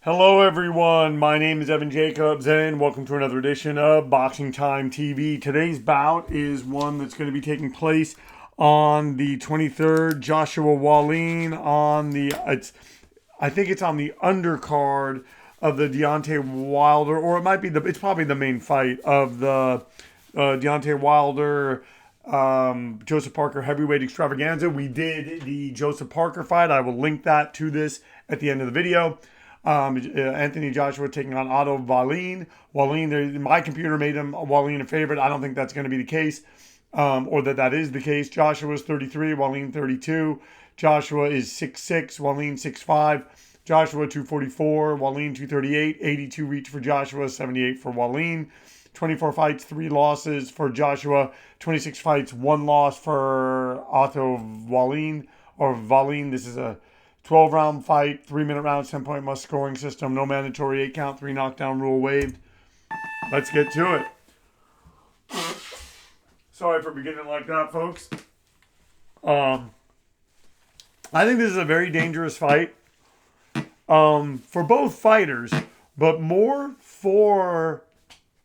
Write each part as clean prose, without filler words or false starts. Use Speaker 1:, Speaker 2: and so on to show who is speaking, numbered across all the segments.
Speaker 1: Hello, everyone. My name is Evan Jacobs, and welcome to another edition of Boxing Time TV. Today's bout is one that's going to be taking place on the 23rd. Joshua Wallin on I think it's on the undercard of the Deontay Wilder, or it might be it's probably the main fight of the Deontay Wilder Joseph Parker heavyweight extravaganza. We did the Joseph Parker fight. I will link that to this at the end of the video. Anthony Joshua taking on Otto Wallin. My computer made him Wallin a favorite. I don't think that's going to be the case, or that is the case. Joshua's 33, Wallin 32. Joshua is 6'6", Wallin 6'5". Joshua 244, Wallin 238. 82 reach for Joshua, 78 for Wallin. 24 fights, 3 losses for Joshua. 26 fights, 1 loss for Otto Wallin. This is a 12-round fight, 3-minute rounds, 10-point must scoring system, no mandatory 8-count, 3 knockdown rule waived. Let's get to it. Sorry for beginning like that, folks. I think this is a very dangerous fight for both fighters, but more for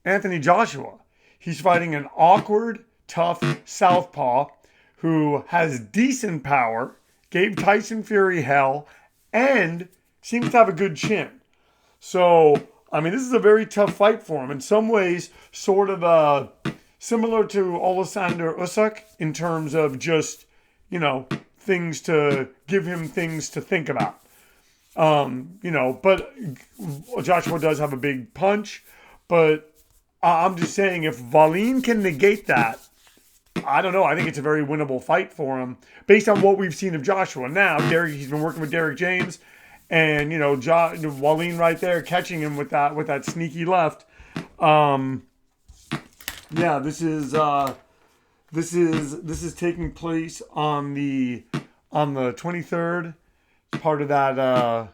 Speaker 1: Anthony Joshua. He's fighting an awkward, tough southpaw who has decent power, gave Tyson Fury hell, and seems to have a good chin. So, this is a very tough fight for him. In some ways, sort of similar to Alexander Usyk in terms of just, things to give him things to think about. But Joshua does have a big punch. But I'm just saying, if Wallin can negate that, I don't know. I think it's a very winnable fight for him based on what we've seen of Joshua. Now, he's been working with Derek James, and Wallin right there catching him with that sneaky left. This is taking place on the 23rd. Part of that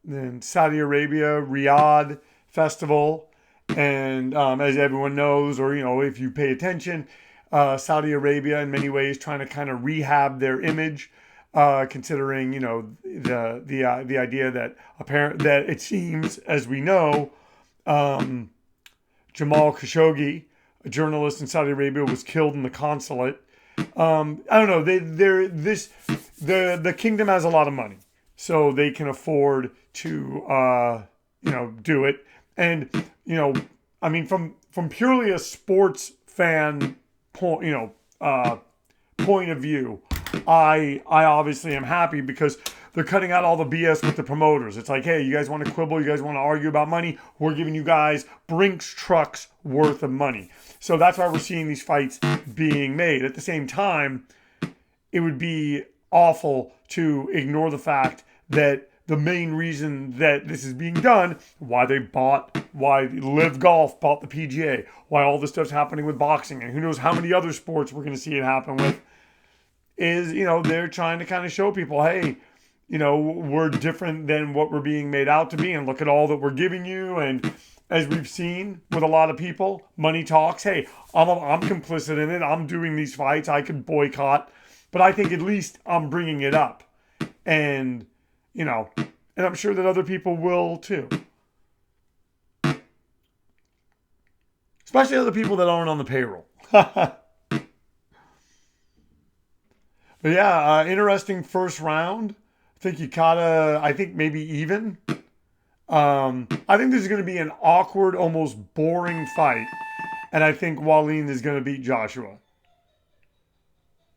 Speaker 1: in Saudi Arabia Riyadh festival. And as everyone knows, or if you pay attention, Saudi Arabia in many ways trying to kind of rehab their image, considering the idea that that it seems, as we know, Jamal Khashoggi, a journalist in Saudi Arabia, was killed in the consulate. I don't know. The kingdom has a lot of money, so they can afford to do it. And from purely a sports fan point of view, I obviously am happy because they're cutting out all the BS with the promoters. It's like, hey, you guys want to quibble? You guys want to argue about money? We're giving you guys Brinks trucks worth of money. So that's why we're seeing these fights being made. At the same time, it would be awful to ignore the fact that the main reason that this is being done, why Live Golf bought the PGA, why all this stuff's happening with boxing, and who knows how many other sports we're going to see it happen with, is, they're trying to kind of show people, hey, we're different than what we're being made out to be, and look at all that we're giving you. And as we've seen with a lot of people, money talks. Hey, I'm complicit in it. I'm doing these fights. I could boycott, but I think at least I'm bringing it up. And and I'm sure that other people will too. Especially other people that aren't on the payroll. But yeah, interesting first round. I think maybe even. I think this is going to be an awkward, almost boring fight. And I think Wallin is going to beat Joshua.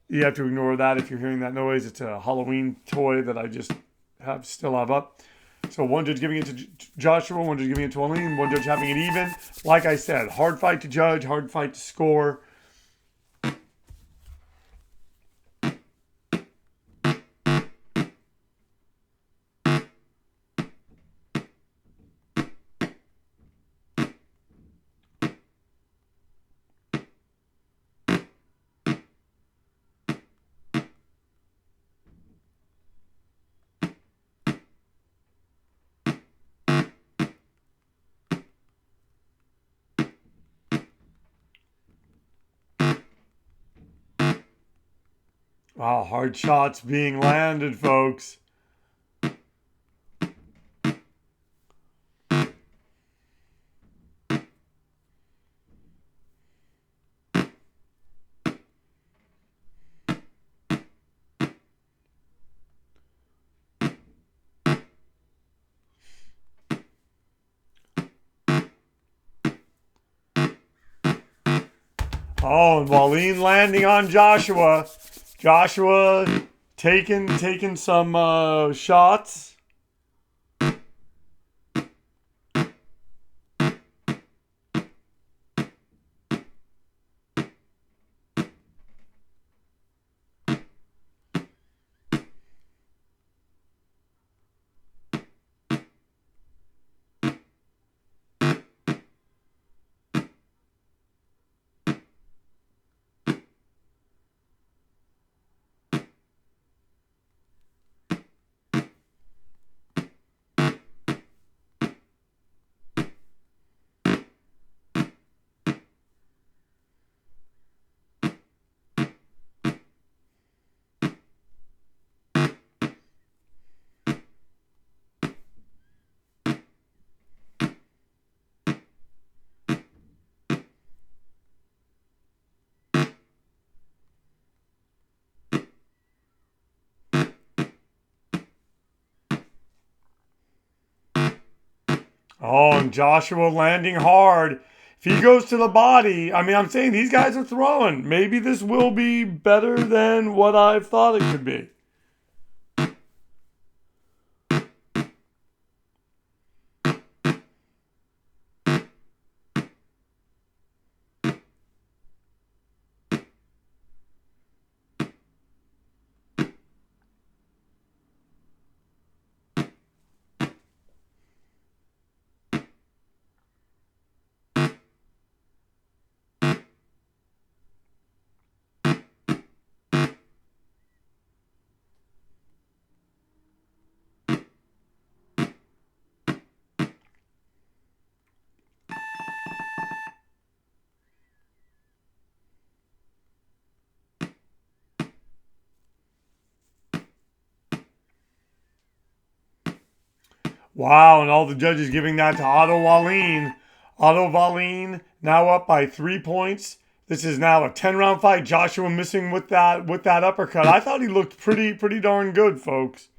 Speaker 1: You have to ignore that if you're hearing that noise. It's a Halloween toy that I just still have up. So one judge giving it to Joshua, one judge giving it to Wallin, one judge having it even. Like I said, hard fight to judge, hard fight to score. Wow, hard shots being landed, folks. Oh, and Wallin landing on Joshua. Joshua taking some shots. Oh, and Joshua landing hard. If he goes to the body, I mean, I'm saying these guys are throwing. Maybe this will be better than what I've thought it could be. Wow, and all the judges giving that to Otto Wallin. Otto Wallin now up by 3 points. This is now a 10-round fight. Joshua missing with that uppercut. I thought he looked pretty darn good, folks.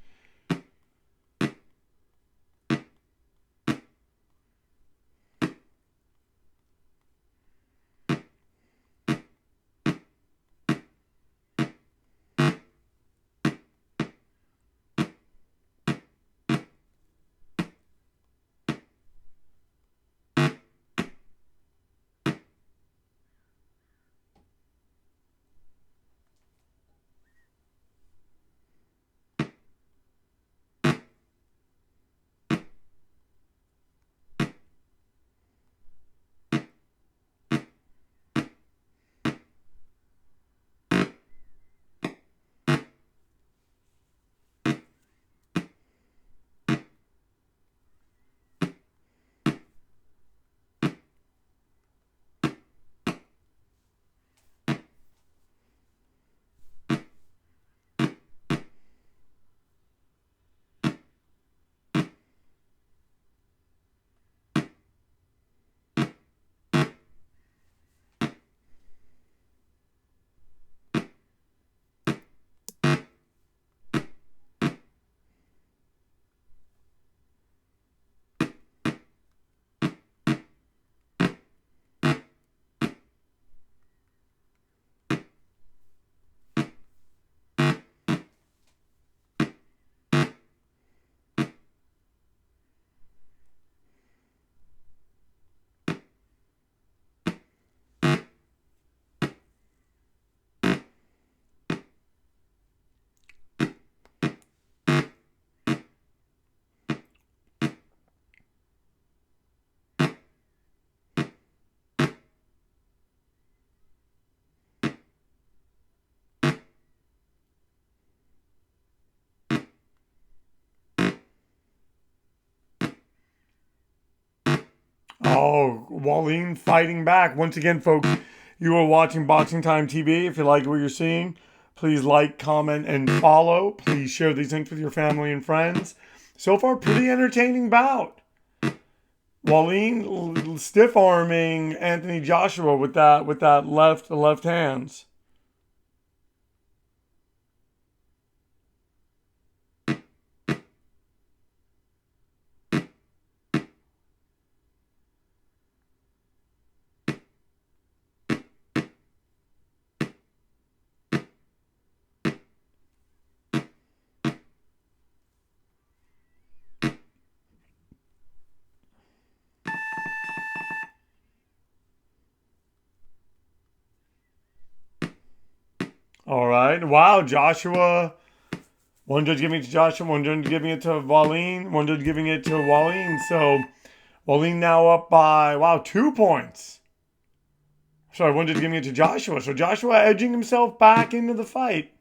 Speaker 1: Oh, Wallin fighting back. Once again, folks, you are watching Boxing Time TV. If you like what you're seeing, please like, comment, and follow. Please share these links with your family and friends. So far, pretty entertaining bout. Wallin stiff arming Anthony Joshua with that left hands. All right. Wow, Joshua. One judge giving it to Joshua, one judge giving it to Wallin, one judge giving it to Wallin. So Wallin now up by, wow, 2 points. Sorry, one judge giving it to Joshua. So Joshua edging himself back into the fight.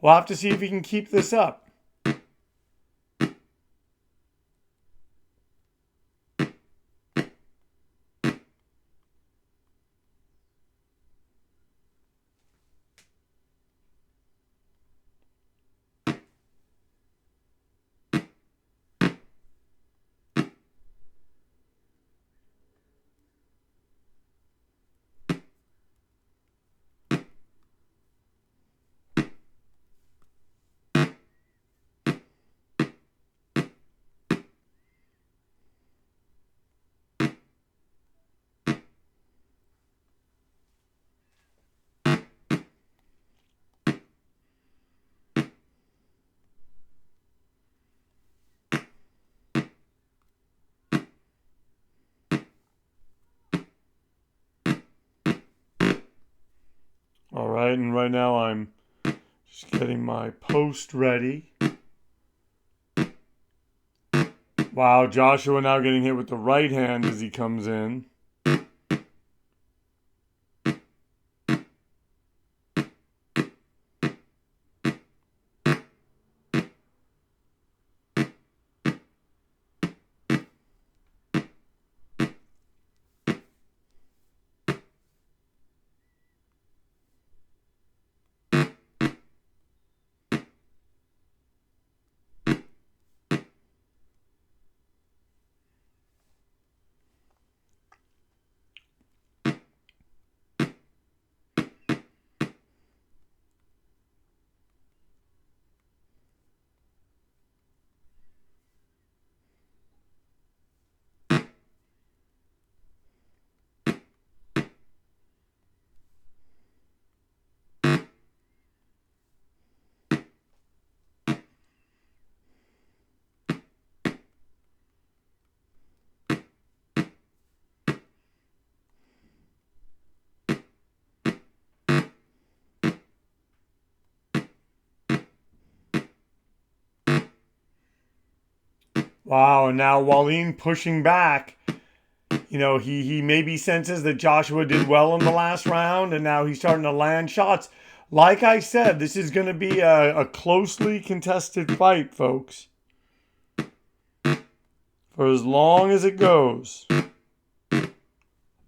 Speaker 1: We'll have to see if he can keep this up. All right, and right now I'm just getting my post ready. Wow, Joshua now getting hit with the right hand as he comes in. Wow, and now Wallin pushing back. You know, he maybe senses that Joshua did well in the last round, and now he's starting to land shots. Like I said, this is going to be a closely contested fight, folks. For as long as it goes.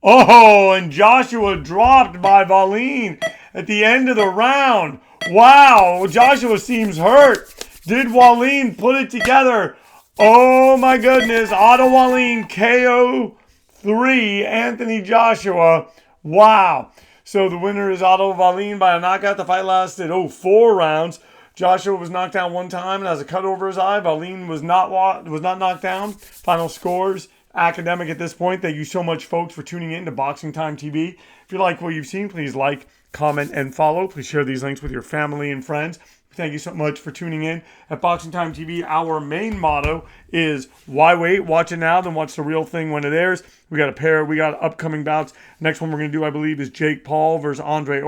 Speaker 1: Oh, and Joshua dropped by Wallin at the end of the round. Wow, Joshua seems hurt. Did Wallin put it together? Oh my goodness, Otto Wallin KO 3, Anthony Joshua. Wow. So the winner is Otto Wallin by a knockout. The fight lasted, 4 rounds. Joshua was knocked down one time and has a cut over his eye. Wallin was not knocked down. Final scores, academic at this point. Thank you so much, folks, for tuning in to Boxing Time TV. If you like what you've seen, please like, comment, and follow. Please share these links with your family and friends. Thank you so much for tuning in. At Boxing Time TV, our main motto is why wait? Watch it now, then watch the real thing when it airs. We got upcoming bouts. Next one we're going to do, I believe, is Jake Paul versus Andre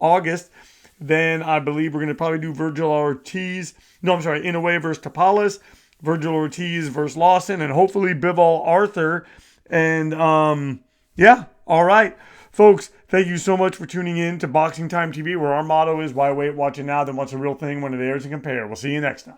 Speaker 1: August. Then I believe we're going to probably do Inoue versus Tapales, Virgil Ortiz versus Lawson, and hopefully Bivol Arthur. And all right. Folks, thank you so much for tuning in to Boxing Time TV, where our motto is why wait, watch it now, then watch the real thing when it airs and compare. We'll see you next time.